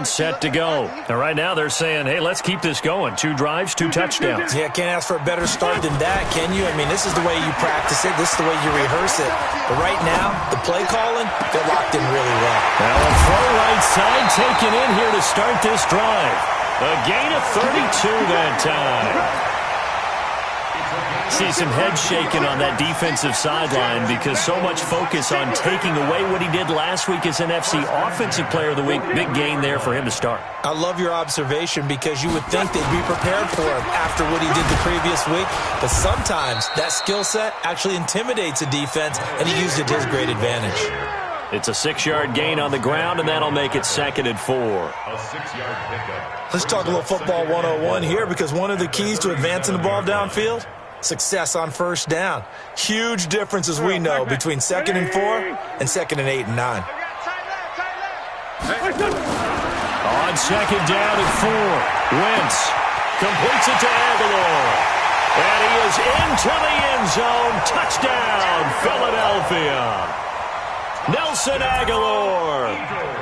Set to go. And right now they're saying, hey, let's keep this going. 2 drives, 2 touchdowns. Yeah, can't ask for a better start than that, can you? I mean, this is the way you practice it. This is the way you rehearse it. But right now, the play calling, they're locked in really well. Now a throw right side taken in here to start this drive. A gain of 32 that time. See some head shaking on that defensive sideline because so much focus on taking away what he did last week as NFC Offensive Player of the Week. Big gain there for him to start. I love your observation because you would think they'd be prepared for him after what he did the previous week. But sometimes that skill set actually intimidates a defense, and he used it to his great advantage. It's a 6-yard gain on the ground, and that'll make it 2nd and 4. A 6-yard pickup. Let's talk a little football 101 here because one of the keys to advancing the ball downfield, success on first down. Huge difference, as we know, between 2nd and 4 and 2nd and 8 and 9. On 2nd down and 4, Wentz completes it to Aguilar. And he is into the end zone. Touchdown, Philadelphia. Nelson Aguilar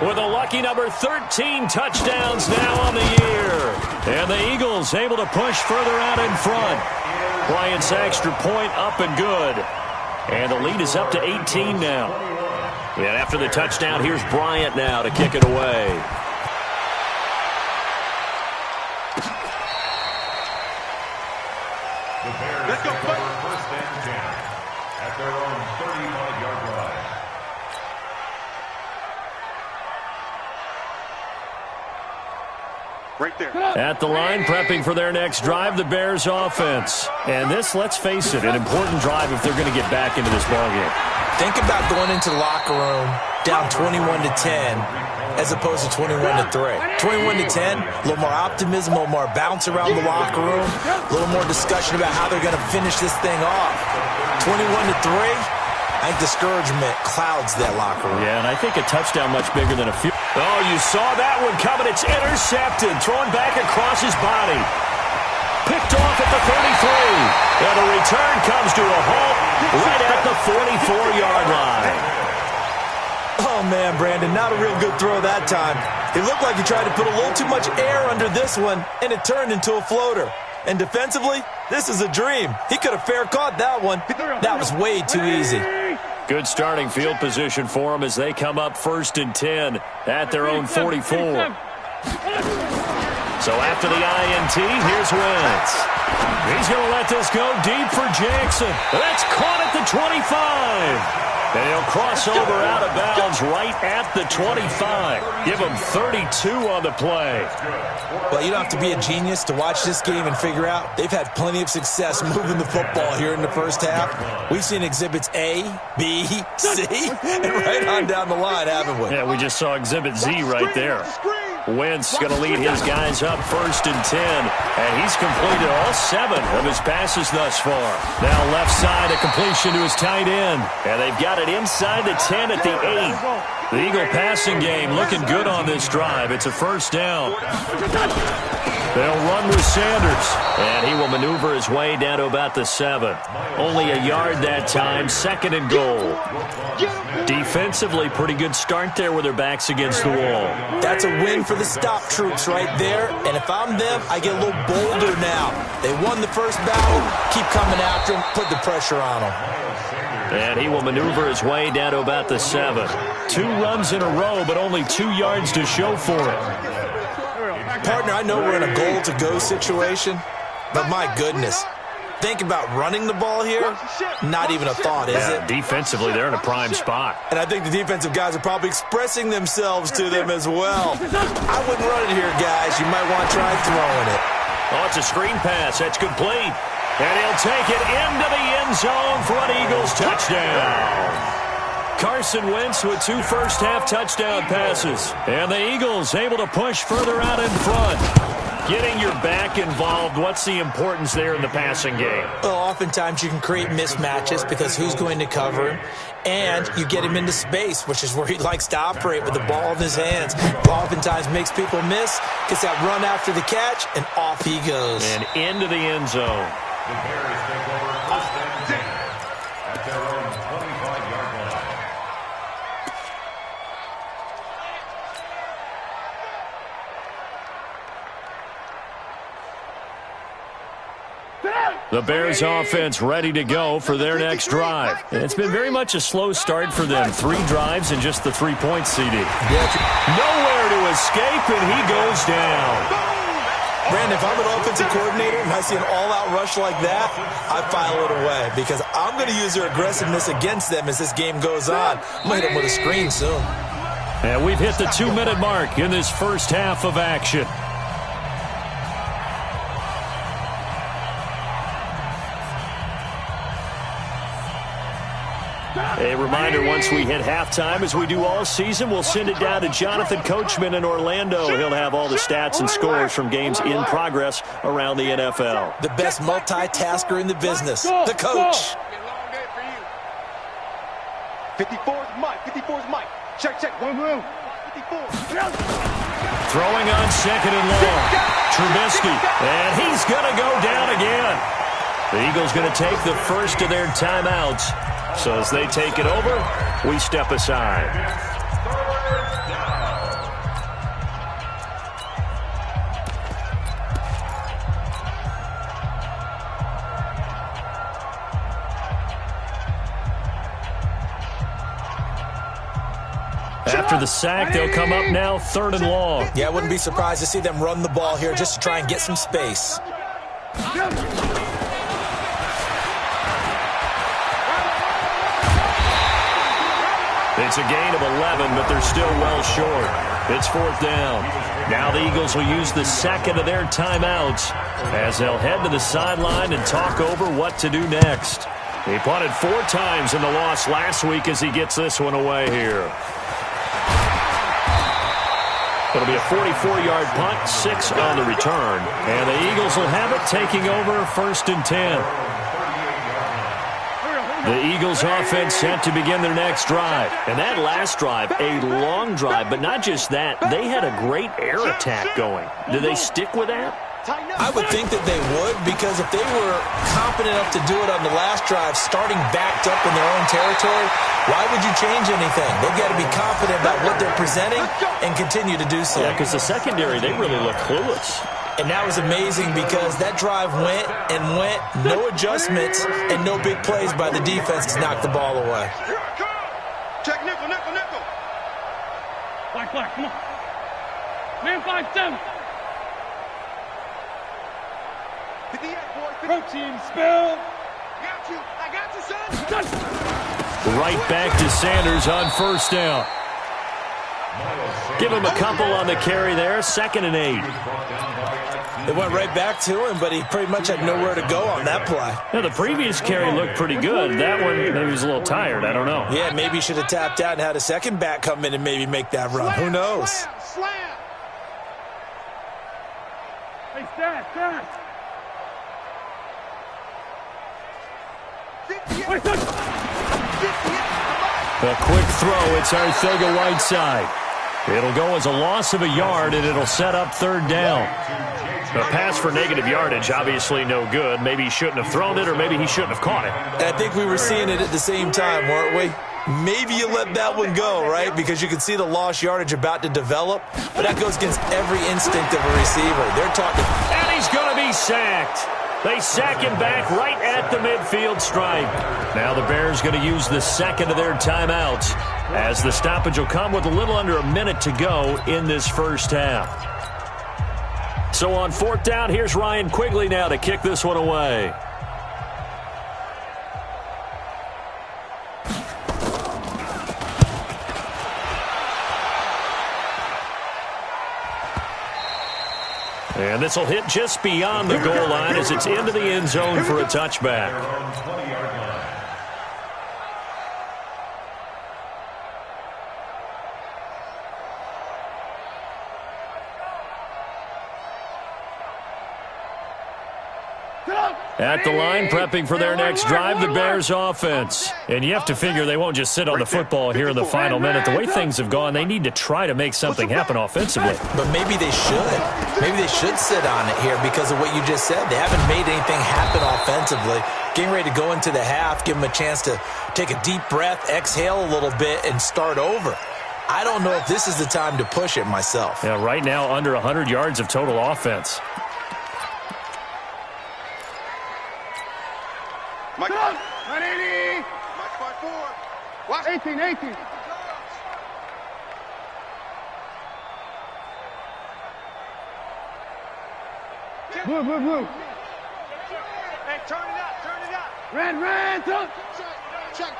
with a lucky number 13 touchdowns now on the year. And the Eagles able to push further out in front. Bryant's extra point up and good. And the lead is up to 18 now. And after the touchdown, here's Bryant now to kick it away. The Bears take over 1st and 10 at their own 35-yard line. Right there. At the line, prepping for their next drive, the Bears offense. And this, let's face it, an important drive if they're going to get back into this ballgame. Think about going into the locker room down 21-10 as opposed to 21-3. 21-10, a little more optimism, a little more bounce around the locker room, a little more discussion about how they're going to finish this thing off. 21-3. I think discouragement clouds that locker room. Yeah, and I think a touchdown much bigger than a few. Oh, you saw that one coming. It's intercepted. Thrown back across his body. Picked off at the 33. And the return comes to a halt right at the 44-yard line. Oh, man, Brandon, not a real good throw that time. It looked like he tried to put a little too much air under this one, and it turned into a floater. And defensively, this is a dream. He could have fair caught that one. That was way too easy. Good starting field position for them as they come up 1st and 10 at their own 44. So after the INT, here's Wentz. He's going to let this go deep for Jackson. That's caught at the 25. And he'll cross over out of bounds right at the 25. Give him 32 on the play. Well, you don't have to be a genius to watch this game and figure out they've had plenty of success moving the football here in the first half. We've seen exhibits A, B, C, and right on down the line, haven't we? Yeah, we just saw exhibit Z right there. Wentz going to lead his guys up 1st and 10, and he's completed all 7 of his passes thus far. Now left side, a completion to his tight end, and they've got it inside the 10 at the 8. The Eagle passing game looking good on this drive. It's a 1st down. They'll run with Sanders, and he will maneuver his way down to about the 7. Only a yard that time, 2nd and goal. Defensively, pretty good start there with their backs against the wall. That's a win for the stop troops right there, and if I'm them, I get a little bolder now. They won the first battle, keep coming after them, put the pressure on them. And he will maneuver his way down to about the 7. 2 runs in a row, but only 2 yards to show for it. Partner, I know we're in a goal-to-go situation, but my goodness. Think about running the ball here, not even a thought, is it? Defensively, they're in a prime spot. And I think the defensive guys are probably expressing themselves to them as well. I wouldn't run it here, guys. You might want to try throwing it. Oh, it's a screen pass. That's complete. And he'll take it into the end zone for an Eagles touchdown. Carson Wentz with 2 first-half touchdown passes. And the Eagles able to push further out in front. Getting your back involved, what's the importance there in the passing game? Well, oftentimes you can create mismatches because who's going to cover him? And you get him into space, which is where he likes to operate with the ball in his hands. Oftentimes makes people miss, gets that run after the catch, and off he goes. And into the end zone. The Bears take over 1st and 10 at their own 25-yard line. The Bears offense ready to go for their next drive. It's been very much a slow start for them. 3 drives and just the 3-point CD. Nowhere to escape, and he goes down. Brandon, if I'm an offensive coordinator and I see an all-out rush like that, I file it away because I'm going to use their aggressiveness against them as this game goes on. I'm going to hit them with a screen soon. And we've hit the 2-minute mark in this first half of action. A reminder, once we hit halftime, as we do all season, we'll send it down to Jonathan Coachman in Orlando. He'll have all the stats and scores from games in progress around the NFL. The best multitasker in the business, the coach. 54's Mike. 54's Mike. Check. 1 room. 54. Throwing on 2nd and long. Trubisky, and he's going to go down again. The Eagles going to take the first of their timeouts. So as they take it over, we step aside. After the sack, they'll come up now 3rd and long. Yeah, I wouldn't be surprised to see them run the ball here just to try and get some space. It's a gain of 11, but they're still well short. It's 4th down. Now the Eagles will use the 2nd of their timeouts as they'll head to the sideline and talk over what to do next. He punted 4 times in the loss last week as he gets this one away here. It'll be a 44-yard punt, 6 on the return. And the Eagles will have it, taking over 1st and 10. The Eagles offense set to begin their next drive. And that last drive, a long drive, but not just that. They had a great air attack going. Do they stick with that? I would think that they would, because if they were confident enough to do it on the last drive, starting backed up in their own territory, why would you change anything? They've got to be confident about what they're presenting and continue to do so. Yeah, because the secondary, they really look clueless. And that was amazing because that drive went and went, no adjustments, and no big plays by the defense to knock the ball away. Check nickel. Black, come on. Man 5-7. 58, boy. Protein spill. I got you, son. Right back to Sanders on 1st down. Give him a couple on the carry there, 2nd and 8. They went right back to him, but he pretty much had nowhere to go on that play. Now, the previous carry looked pretty good. That one, maybe he was a little tired. I don't know. Yeah, maybe he should have tapped out and had a second back come in and maybe make that run. Who knows? Slam. Hey, stat. A quick throw. It's Arcega-Whiteside. It'll go as a loss of a yard, and it'll set up 3rd down. A pass for negative yardage, obviously no good. Maybe he shouldn't have thrown it, or maybe he shouldn't have caught it. I think we were seeing it at the same time, weren't we? Maybe you let that one go, right? Because you can see the lost yardage about to develop, but that goes against every instinct of a receiver. They're talking. And he's going to be sacked. They sack him back right at the midfield stripe. Now the Bears going to use the 2nd of their timeouts as the stoppage will come with a little under a minute to go in this first half. So on 4th down, here's Ryan Quigley now to kick this one away. And this will hit just beyond the goal line as it's into the end zone for a touchback. At the line, prepping for their next drive, the Bears offense. And you have to figure they won't just sit on the football here in the final minute. The way things have gone, they need to try to make something happen offensively. But maybe they should. Maybe they should sit on it here because of what you just said. They haven't made anything happen offensively. Getting ready to go into the half, give them a chance to take a deep breath, exhale a little bit, and start over. I don't know if this is the time to push it myself. Yeah, right now under 100 yards of total offense. 18, 18. Blue, blue, blue. Hey, turn it out, turn it out. Red, up. Check.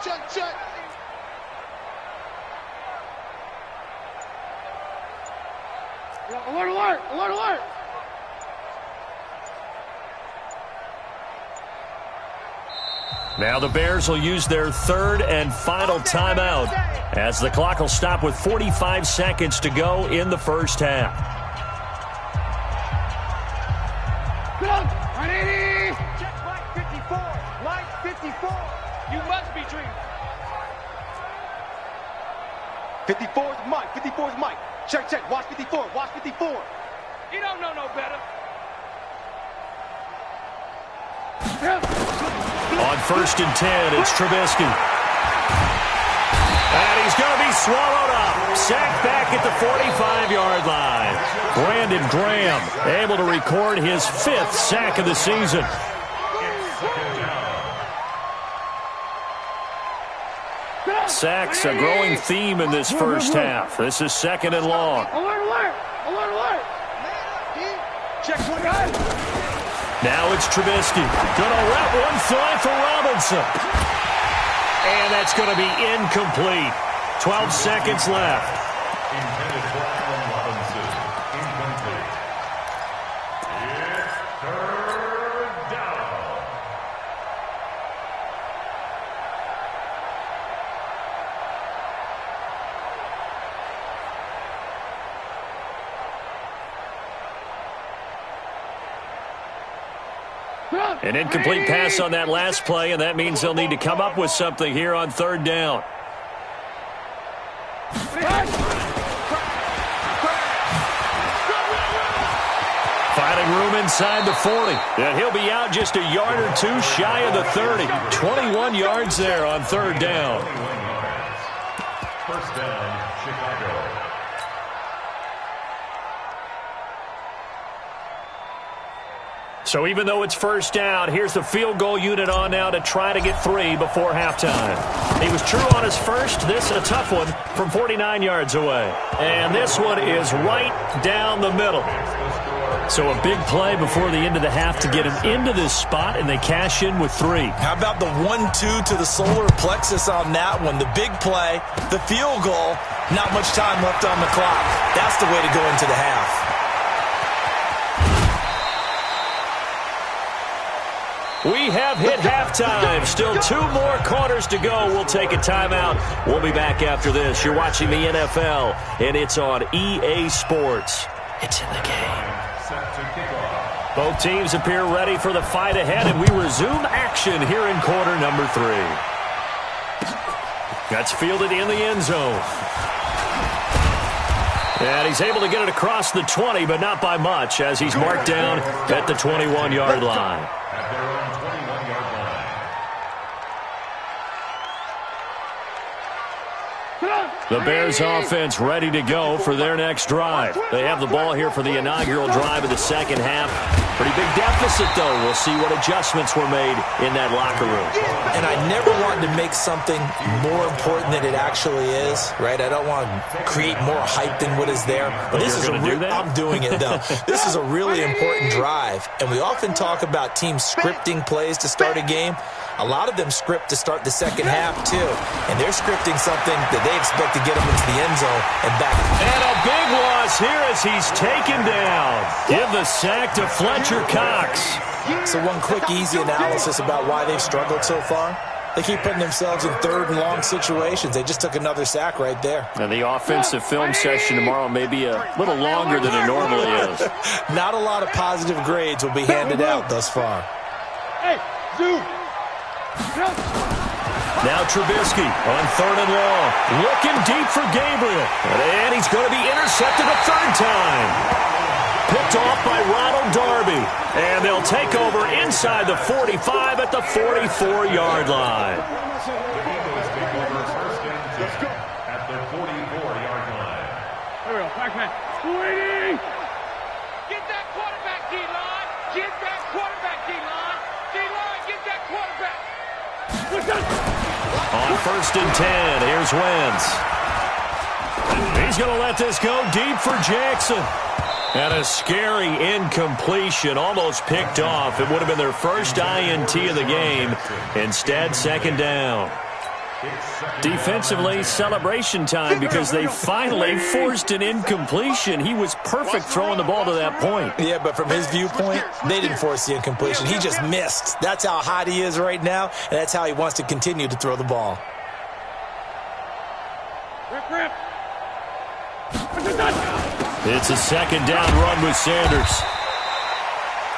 Alert. Now the Bears will use their third and final timeout as the clock will stop with 45 seconds to go in the first half. Line 80. Check Mike 54. Mike 54. You must be dreaming. 54 is Mike. 54 is Mike. Check. Watch 54. Watch 54. You don't know no better. On 1st and 10, it's Trubisky. And he's going to be swallowed up. Sacked back at the 45-yard line. Brandon Graham able to record his 5th sack of the season. Sacks a growing theme in this first half. This is 2nd and long. Alert. Check one guy. Now it's Trubisky. Gonna let one fly for Robinson. And that's going to be incomplete. 12 seconds left. Intended for Allen Robinson. Incomplete. It's 3rd down. An incomplete pass on that last play, and that means they'll need to come up with something here on 3rd down. Finding room inside the 40. And he'll be out just a yard or two shy of the 30. 21 yards there on 3rd down. 21 yards. First down, Chicago. So even though it's 1st down, here's the field goal unit on now to try to get 3 before halftime. He was true on his first. This a tough one from 49 yards away. And this one is right down the middle. So a big play before the end of the half to get him into this spot, and they cash in with 3. How about the 1-2 to the solar plexus on that one? The big play, the field goal, not much time left on the clock. That's the way to go into the half. We have hit halftime. Still 2 more quarters to go. We'll take a timeout. We'll be back after this. You're watching the NFL, and it's on EA Sports. It's in the game. Both teams appear ready for the fight ahead, and we resume action here in quarter number 3. That's fielded in the end zone. And he's able to get it across the 20, but not by much, as he's marked down at the 21-yard line. At their own 21-yard line. The Bears offense ready to go for their next drive. They have the ball here for the inaugural drive of the second half. Pretty big deficit, though. We'll see what adjustments were made in that locker room. And I never want to make something more important than it actually is, right? I don't want to create more hype than what is there. But this is I'm doing it, though. This is a really important drive. And we often talk about teams scripting plays to start a game. A lot of them script to start the second half, too. And they're scripting something that they expect to get them into the end zone and back. And a big loss here as he's taken down. Give the sack to Fletcher Cox. So one quick, easy analysis about why they've struggled so far. They keep putting themselves in 3rd and long situations. They just took another sack right there. And the offensive film session tomorrow may be a little longer than it normally is. Not a lot of positive grades will be handed out thus far. Hey, zoom. Now Trubisky on 3rd and long. Looking deep for Gabriel. And he's going to be intercepted a 3rd time. Picked off by Ronald Darby. And they'll take over inside the 45 at the 44-yard line. Let's go. At the 44-yard line. There we go. Back man. 280. Get that quarterback, D-line. Get that quarterback, D-line. D-line, get that quarterback. On first and 10. Here's Wentz. He's going to let this go deep for Jackson. And a scary incompletion, almost picked off. It would have been their first INT of the game. Instead, second down. Defensively, celebration time because they finally forced an incompletion. He was perfect throwing the ball to that point. Yeah, but from his viewpoint, they didn't force the incompletion. He just missed. That's how hot he is right now, and that's how he wants to continue to throw the ball. It's a second down run with Sanders.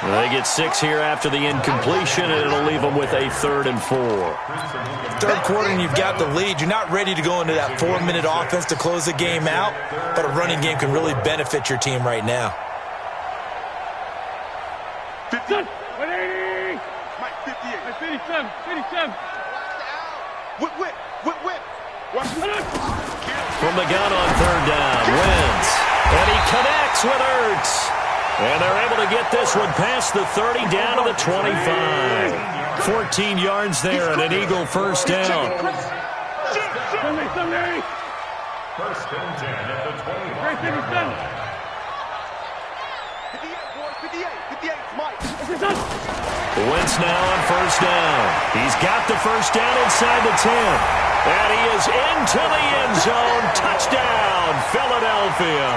They get 6 here after the incompletion, and it'll leave them with a 3rd and 4. Third quarter, and you've got the lead. You're not ready to go into that 4-minute offense to close the game out, but a running game can really benefit your team right now. 180! Mike, 58. 57, 57. Whip, whip, whip, whip. From the gun on 3rd down, Wentz. And he connects with Ertz. And they're able to get this one past the 30 down to the 25. 14 yards there and an Eagle first down. First and 10 at the 25-yard line. 58, boys, 58. 58, Mike. Wentz now on first down. He's got the first down inside the 10. And he is into the end zone. Touchdown, Philadelphia.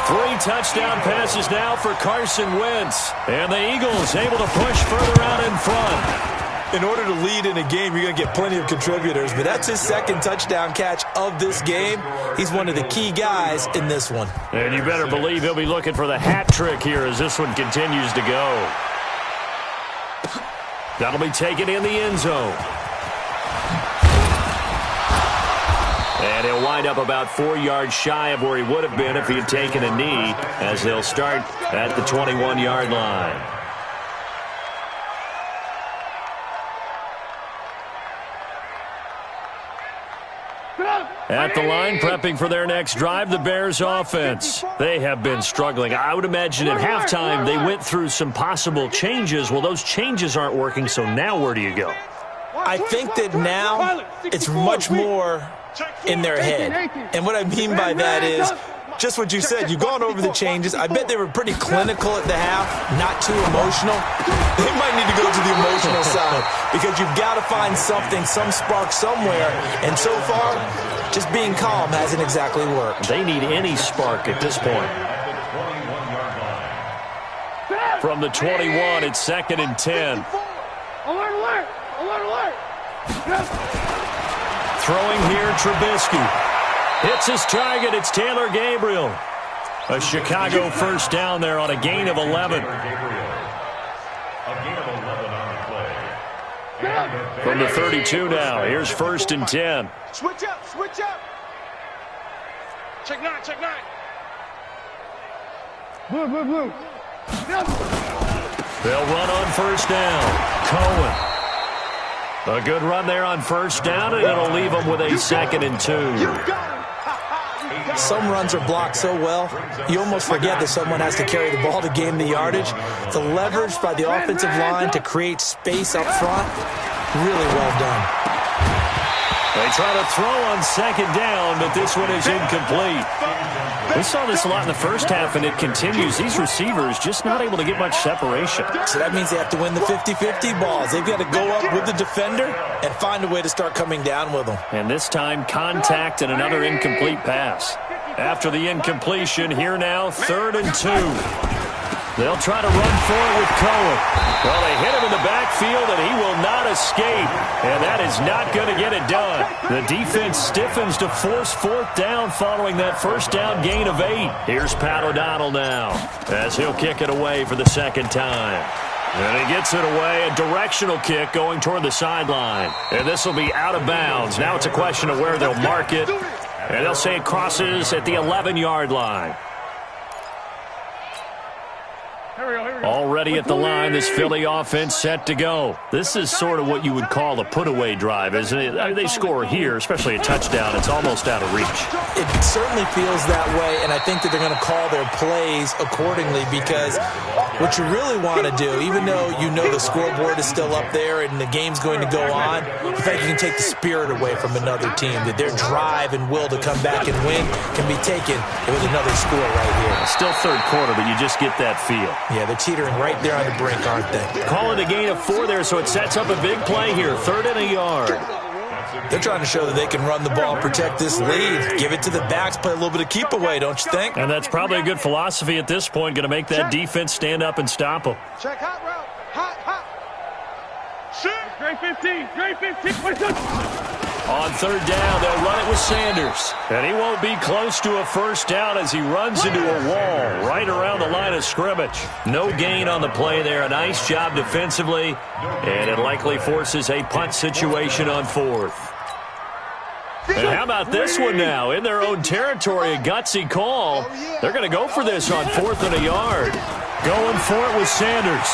3 touchdown passes now for Carson Wentz. And the Eagles able to push further out in front. In order to lead in a game, you're going to get plenty of contributors, but that's his second touchdown catch of this game. He's one of the key guys in this one. And you better believe he'll be looking for the hat trick here as this one continues to go. That'll be taken in the end zone. And he'll wind up about 4 yards shy of where he would have been if he had taken a knee, as they'll start at the 21-yard line. At the line, prepping for their next drive, the Bears offense. They have been struggling. I would imagine at halftime they went through some possible changes. Well, those changes aren't working, so now where do you go? I think that now it's much more in their head. And what I mean by that is just what you said. You've gone over the changes. I bet they were pretty clinical at the half, not too emotional. They might need to go to the emotional side because you've got to find something, some spark somewhere. And so far, just being calm hasn't exactly worked. They need any spark at this point. From the 21, it's 2nd and 10. Alert, alert! Alert, alert! Throwing here, Trubisky. Hits his target. It's Taylor Gabriel. A Chicago first down there on a gain of 11. From the 32 now, here's 1st and 10. Switch up, switch up. Check 9, check 9. Blue, blue, blue. They'll run on first down. Cohen. A good run there on first down, and it'll leave them with a 2nd and 2. Some runs are blocked so well, you almost forget that someone has to carry the ball to gain the yardage. The leverage by the offensive line to create space up front, really well done. They try to throw on 2nd down, but this one is incomplete. We saw this a lot in the first half, and it continues. These receivers just not able to get much separation. So that means they have to win the 50-50 balls. They've got to go up with the defender and find a way to start coming down with them. And this time, contact and another incomplete pass. After the incompletion, here now, 3rd and 2. They'll try to run for it with Cohen. Well, they hit him in the backfield, and he will not escape. And that is not going to get it done. The defense stiffens to force 4th down following that first down gain of 8. Here's Pat O'Donnell now as he'll kick it away for the 2nd time. And he gets it away, a directional kick going toward the sideline. And this will be out of bounds. Now it's a question of where they'll mark it. And they'll say it crosses at the 11-yard line. Already at the line, this Philly offense set to go. This is sort of what you would call a put-away drive, isn't it? I mean, they score here, especially a touchdown. It's almost out of reach. It certainly feels that way, and I think that they're going to call their plays accordingly because what you really want to do, even though you know the scoreboard is still up there and the game's going to go on, in fact, you can take the spirit away from another team, that their drive and will to come back and win can be taken with another score right here. Still third quarter, but you just get that feel. Yeah, they're teetering right there on the brink, aren't they? Call it a gain of 4 there, so it sets up a big play here. 3rd and a yard. They're trying to show that they can run the ball and protect this lead. Give it to the backs, play a little bit of keep away, don't you think? And that's probably a good philosophy at this point, going to make that defense stand up and stop them. Check hot route. Hot, hot. Great 15. Great 15. On 3rd down, they'll run it with Sanders. And he won't be close to a first down as he runs into a wall right around the line of scrimmage. No gain on the play there. A nice job defensively. And it likely forces a punt situation on 4th. And how about this one now? In their own territory, a gutsy call. They're going to go for this on 4th and a yard. Going for it with Sanders.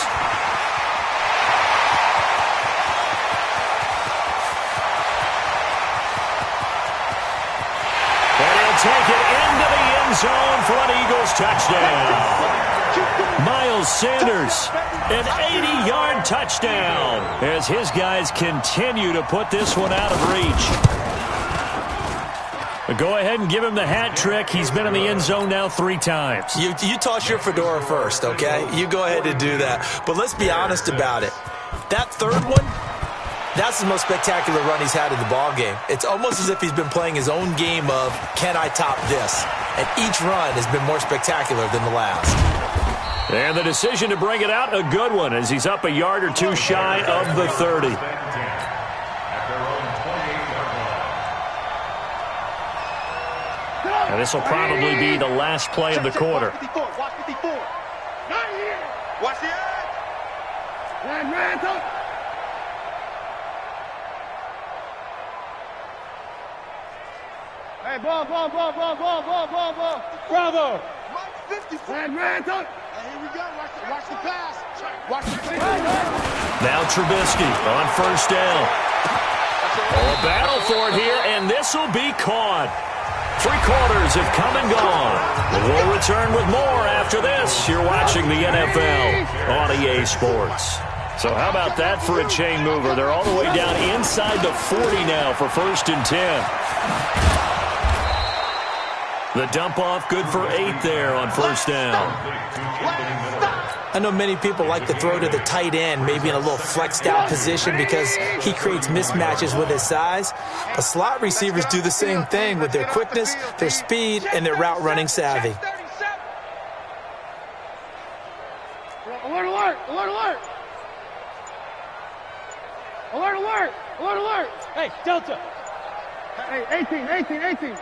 Take it into the end zone for an Eagles touchdown. Miles Sanders, an 80-yard touchdown as his guys continue to put this one out of reach. But go ahead and give him the hat trick. He's been in the end zone now 3 times. You toss your fedora first, okay? You go ahead and do that. But let's be honest about it. That 3rd one, that's the most spectacular run he's had in the ballgame. It's almost as if he's been playing his own game of, can I top this? And each run has been more spectacular than the last. And the decision to bring it out, a good one, as he's up a yard or 2 shy of the 30. And this will probably be the last play of the quarter. Watch 54. Watch 54. Watch the edge. Hey, ball. Bravo. Mike 54. Man, And here we go. Watch the pass. Watch the pass. Now Trubisky on 1st down. Oh, a battle for it here, and this will be caught. 3 quarters have come and gone. We'll return with more after this. You're watching the NFL on EA Sports. So how about that for a chain mover? They're all the way down inside the 40 now for 1st and 10. The dump off good for 8 there on 1st down. I know many people like to throw to the tight end, maybe in a little flexed out position because he creates mismatches with his size. But slot receivers do the same thing with their quickness, their speed, and their route running savvy. Alert, alert, alert, alert. Alert, alert, alert, alert. Hey, Delta. Hey, 18.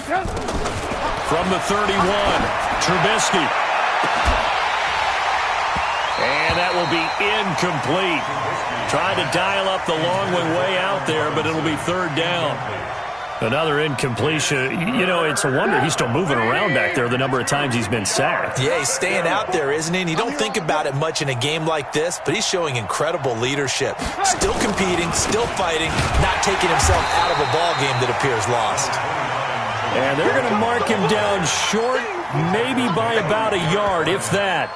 Yep. From the 31, Trubisky. And that will be incomplete. Trying to dial up the long one way out there, but it'll be 3rd down. Another incompletion. You know, it's a wonder he's still moving around back there the number of times he's been sacked. Yeah, he's staying out there, isn't he? And you don't think about it much in a game like this, but he's showing incredible leadership. Still competing, still fighting, not taking himself out of a ball game that appears lost. And they're going to mark him down short, maybe by about a yard, if that.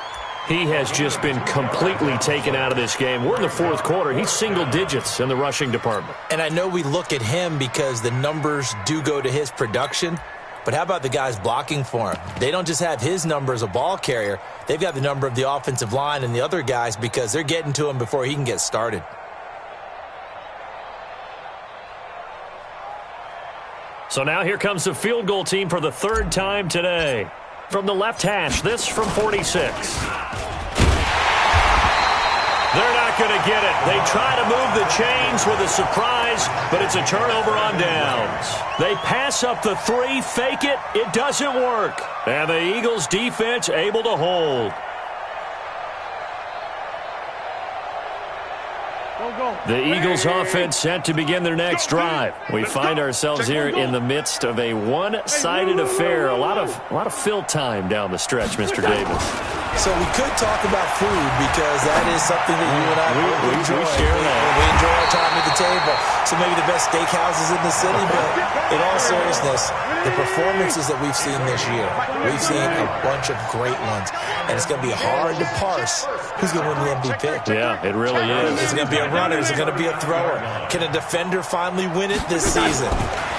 He has just been completely taken out of this game. We're in the 4th quarter. He's single digits in the rushing department. And I know we look at him because the numbers do go to his production, but how about the guys blocking for him? They don't just have his number as a ball carrier. They've got the number of the offensive line and the other guys because they're getting to him before he can get started. So now here comes the field goal team for the 3rd time today. From the left hash, this from 46. They're not going to get it. They try to move the chains with a surprise, but it's a turnover on downs. They pass up the 3, fake it. It doesn't work. And the Eagles defense able to hold. The Eagles offense set to begin their next drive. We find ourselves here in the midst of a one-sided affair. A lot of fill time down the stretch, Mr. Davis. So we could talk about food because that is something that you and I we enjoy. share that. We enjoy our time at the table. So maybe the best steakhouses in the city, but in all seriousness, the performances that we've seen this year, we've seen a bunch of great ones. And it's going to be hard to parse who's going to win the MVP. Yeah, it really is. Is it going to be a runner? Is it going to be a thrower? Can a defender finally win it this season?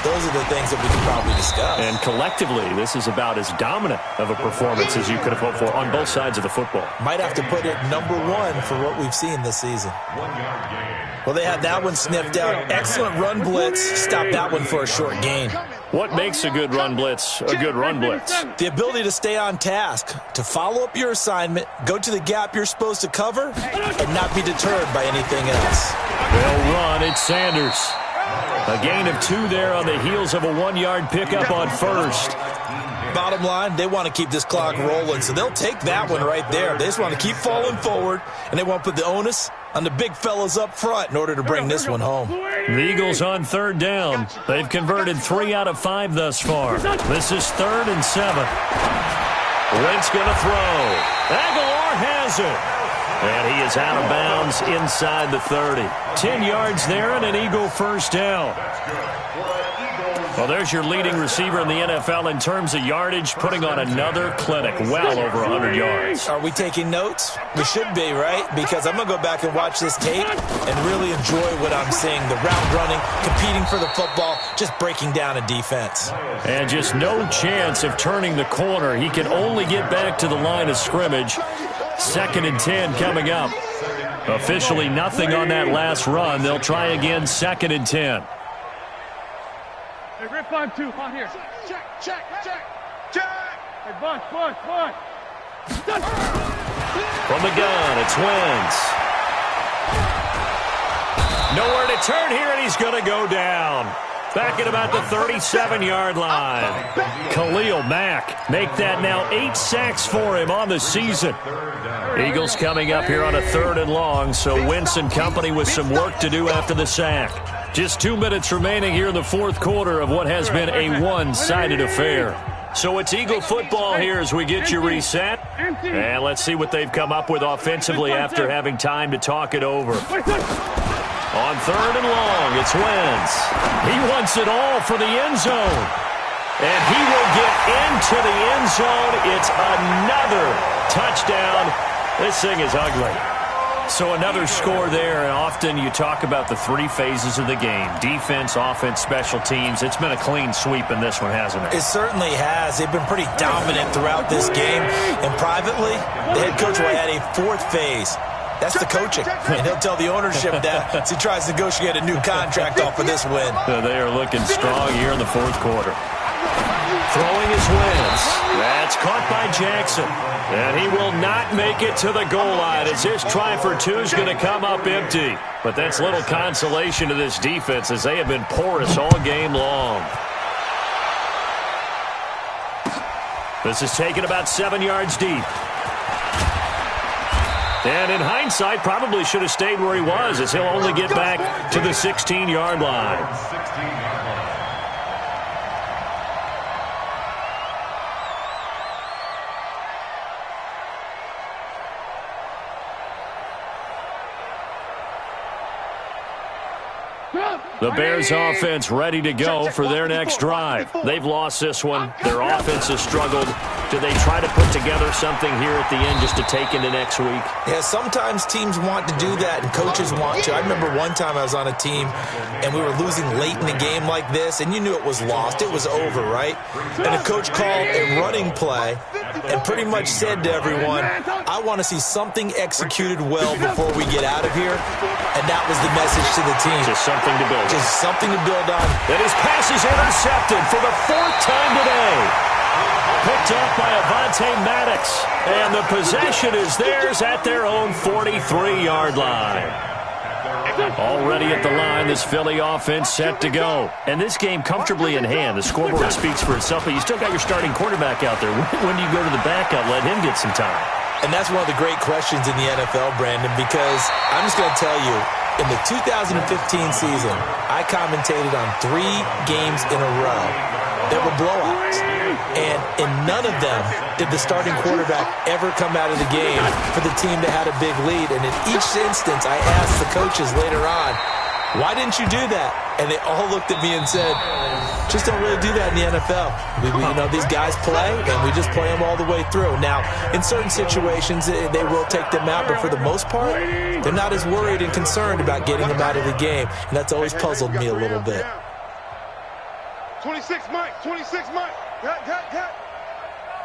Those are the things that we can probably discuss. And collectively, this is about as dominant of a performance as you could have hoped for on both sides of the football. Might have to put it number one for what we've seen this season. Well, they had that one sniffed out. Excellent run blitz. Stop that one for a short gain. What makes a good run blitz a good run blitz? The ability to stay on task, to follow up your assignment, go to the gap you're supposed to cover, and not be deterred by anything else. They'll run. It's Sanders. A gain of 2 there on the heels of a 1-yard pickup on first. Bottom line, they want to keep this clock rolling, so they'll take that one right there. They just want to keep falling forward, and they want to put the onus on the big fellas up front in order to bring this one home. The Eagles on 3rd down. They've converted 3 out of 5 thus far. This is 3rd and 7. Wentz going to throw. Aguilar has it. And he is out of bounds inside the 30. 10 yards there and an Eagle first down. Well, there's your leading receiver in the NFL in terms of yardage, putting on another clinic, well over 100 yards. Are we taking notes? We should be, right? Because I'm going to go back and watch this tape and really enjoy what I'm seeing. The route running, competing for the football, just breaking down a defense. And just no chance of turning the corner. He can only get back to the line of scrimmage. 2nd and 10 coming up. Officially nothing on that last run. They'll try again, 2nd and 10. Hey, Rip 5-2, on here. Check. Hey, Bunch. From the gun, it's Wentz. Nowhere to turn here, and he's going to go down. Back at about the 37-yard line. Khalil Mack make that now 8 sacks for him on the season. Eagles coming up here on a 3rd and long, so Wentz and company with some work to do after the sack. Just 2 minutes remaining here in the 4th quarter of what has been a one-sided affair. So it's Eagle football here as we get you reset. And let's see what they've come up with offensively after having time to talk it over. On 3rd and long, it's Wentz. He wants it all for the end zone. And he will get into the end zone. It's another touchdown. This thing is ugly. So another score there, and often you talk about the 3 phases of the game. Defense, offense, special teams. It's been a clean sweep in this one, hasn't it? It certainly has. They've been pretty dominant throughout this game. And privately, the head coach will add a 4th phase. That's the coaching. And he'll tell the ownership that as he tries to negotiate a new contract off of this win. They are looking strong here in the 4th quarter. Throwing his Wentz. That's caught by Jackson. And he will not make it to the goal line as this try for 2 is going to come up empty. But that's little consolation to this defense as they have been porous all game long. This is taken about 7 yards deep. And in hindsight, probably should have stayed where he was as he'll only get back to the 16-yard line. The Bears offense ready to go for their next drive. They've lost this one. Their offense has struggled. Do they try to put together something here at the end just to take into next week? Yeah, sometimes teams want to do that and coaches want to. I remember one time I was on a team and we were losing late in the game like this and you knew it was lost. It was over, right? And a coach called a running play and pretty much said to everyone, I want to see something executed well before we get out of here. And that was the message to the team. Just something to build on. Just something to build on. And his pass is intercepted for the 4th time today. Picked up by Avonte Maddox. And the possession is theirs at their own 43-yard line. Already at the line, this Philly offense set to go. And this game comfortably in hand. The scoreboard speaks for itself, but you still got your starting quarterback out there. When do you go to the backup? Let him get some time. And that's one of the great questions in the NFL, Brandon, because I'm just going to tell you, in the 2015 season, I commentated on 3 games in a row They were blowouts. And in none of them did the starting quarterback ever come out of the game for the team that had a big lead. And in each instance, I asked the coaches later on, why didn't you do that? And they all looked at me and said, just don't really do that in the NFL. These guys play, and we just play them all the way through. Now, in certain situations, they will take them out, but for the most part, they're not as worried and concerned about getting them out of the game, and that's always puzzled me a little bit. 26, Mike. 26, Mike. Cut.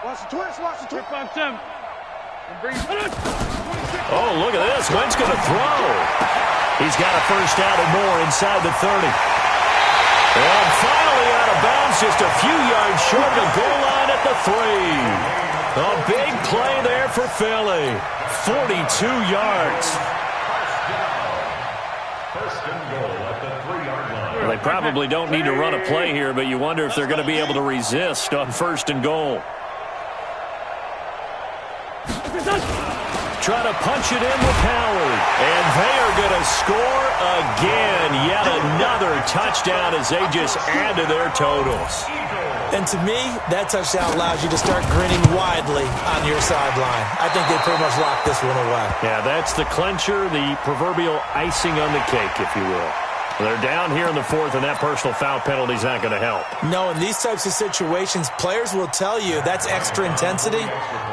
Watch the twist. Grip on Tim. And breathe. Oh, look at this. Wentz going to throw. He's got a first down and more inside the 30. And finally out of bounds, just a few yards short of the goal line at the 3. A big play there for Philly. 42 yards. First and goal at the 3-yard line. Well, they probably don't need to run a play here, but you wonder if they're going to be able to resist on first and goal. Try to punch it in with Howard. And they are going to score again. Yet another touchdown as they just add to their totals. And to me, that touchdown allows you to start grinning widely on your sideline. I think they pretty much locked this one away. Yeah, that's the clincher, the proverbial icing on the cake, if you will. They're down here in the 4th, and that personal foul penalty is not going to help. No, in these types of situations, players will tell you that's extra intensity.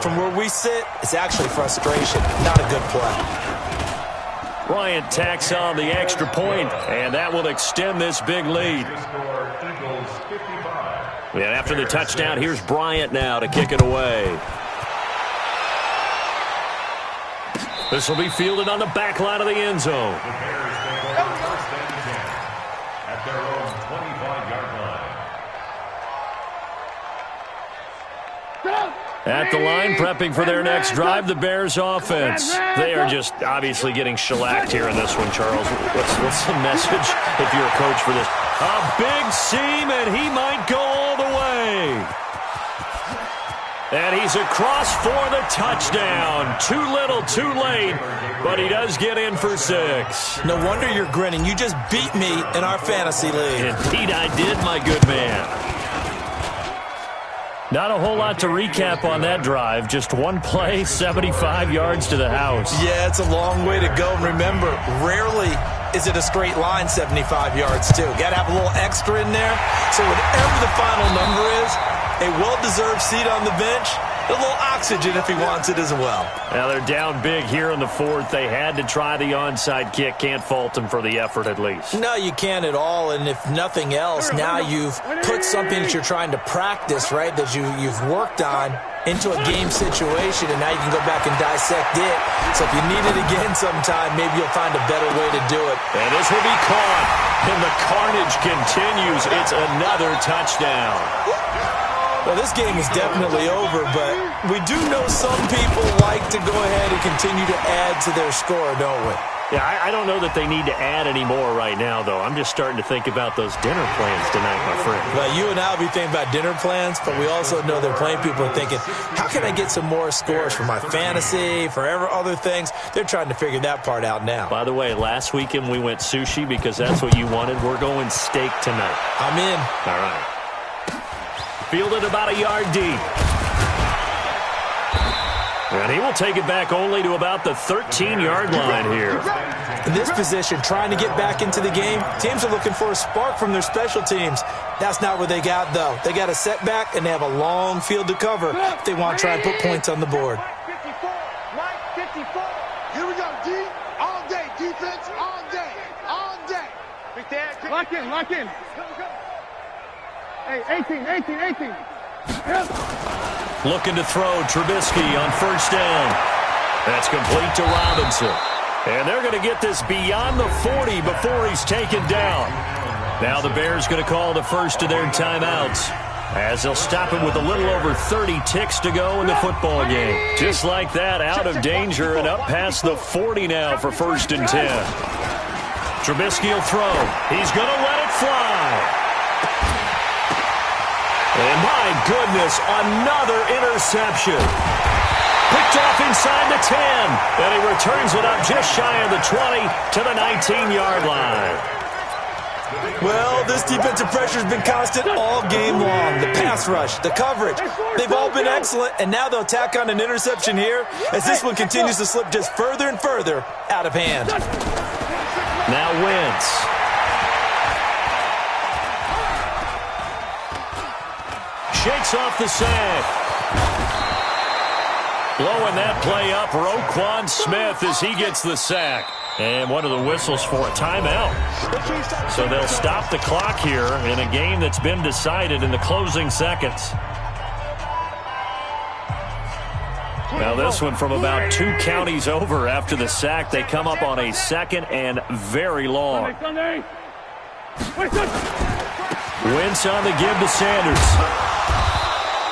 From where we sit, it's actually frustration, not a good play. Bryant tacks on the extra point, and that will extend this big lead. And after the touchdown, here's Bryant now to kick it away. This will be fielded on the back line of the end zone. At their own 25-yard line. At the line, prepping for their next drive, the Bears offense. They are just obviously getting shellacked here in this one, Charles. What's the message if you're a coach for this? A big seam, and he might go all the way. And he's across for the touchdown. Too little, too late, but he does get in for 6. No wonder you're grinning. You just beat me in our fantasy league. Indeed I did, my good man. Not a whole lot to recap on that drive. Just one play, 75 yards to the house. Yeah, it's a long way to go. And remember, rarely is it a straight line 75 yards, too. Got to have a little extra in there. So whatever the final number is, a well-deserved seat on the bench, a little oxygen if he wants it as well. Now they're down big here in the 4th. They had to try the onside kick. Can't fault them for the effort at least. No, you can't at all. And if nothing else, now you've put something that you're trying to practice, right, that you've worked on into a game situation, and now you can go back and dissect it. So if you need it again sometime, maybe you'll find a better way to do it. And this will be caught. And the carnage continues. It's another touchdown. Well, this game is definitely over, but we do know some people like to go ahead and continue to add to their score, don't we? Yeah, I don't know that they need to add any more right now, though. I'm just starting to think about those dinner plans tonight, my friend. Well, you and I will be thinking about dinner plans, but we also know they're playing people are thinking, how can I get some more scores for my fantasy, for other things? They're trying to figure that part out now. By the way, last weekend we went sushi because that's what you wanted. We're going steak tonight. I'm in. All right. Fielded about a yard deep. And he will take it back only to about the 13-yard line here. In this position, trying to get back into the game, teams are looking for a spark from their special teams. That's not what they got, though. They got a setback, and they have a long field to cover if they want to try and put points on the board. 54, Mike, 54. Here we go, D. All day, defense, all day, all day. Big Dad, Lock in. Hey, 18. Looking to throw Trubisky on first down. That's complete to Robinson. And they're going to get this beyond the 40 before he's taken down. Now the Bears going to call the first of their timeouts, as they'll stop him with a little over 30 ticks to go in the football game. Just like that, out of danger and up past the 40 now for first and 10. Trubisky will throw. He's going to let it fly. And my goodness, another interception. Picked off inside the 10. And he returns it up just shy of the 20 to the 19-yard line. Well, this defensive pressure has been constant all game long. The pass rush, the coverage, they've all been excellent, and now they'll tack on an interception here as this one continues to slip just further and further out of hand. Now Wentz. Shakes off the sack. Blowing that play up, Roquan Smith as he gets the sack. And one of the whistles for a timeout. So they'll stop the clock here in a game that's been decided in the closing seconds. Now this one from about 2 counties over after the sack. They come up on a 2nd and very long. Wentz on the give to Sanders.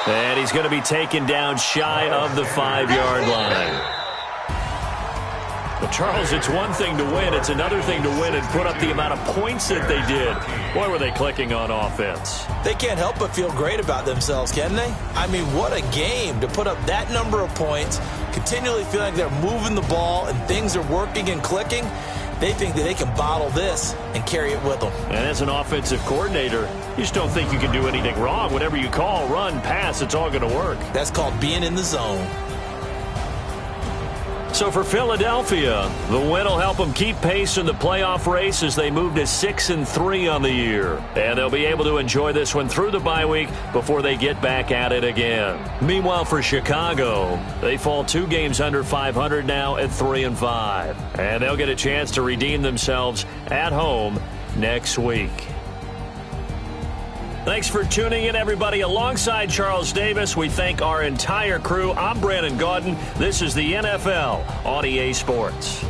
And he's going to be taken down shy of the 5-yard line. Well, Charles, it's one thing to win. It's another thing to win and put up the amount of points that they did. Boy, were they clicking on offense. They can't help but feel great about themselves, can they? I mean, what a game to put up that number of points, continually feeling like they're moving the ball and things are working and clicking. They think that they can bottle this and carry it with them. And as an offensive coordinator, you just don't think you can do anything wrong. Whatever you call, run, pass, it's all going to work. That's called being in the zone. So for Philadelphia, the win will help them keep pace in the playoff race as they move to 6-3 on the year. And they'll be able to enjoy this one through the bye week before they get back at it again. Meanwhile, for Chicago, they fall 2 games under 500 now at 3-5. And they'll get a chance to redeem themselves at home next week. Thanks for tuning in, everybody. Alongside Charles Davis, we thank our entire crew. I'm Brandon Gaudin. This is the NFL on EA Sports.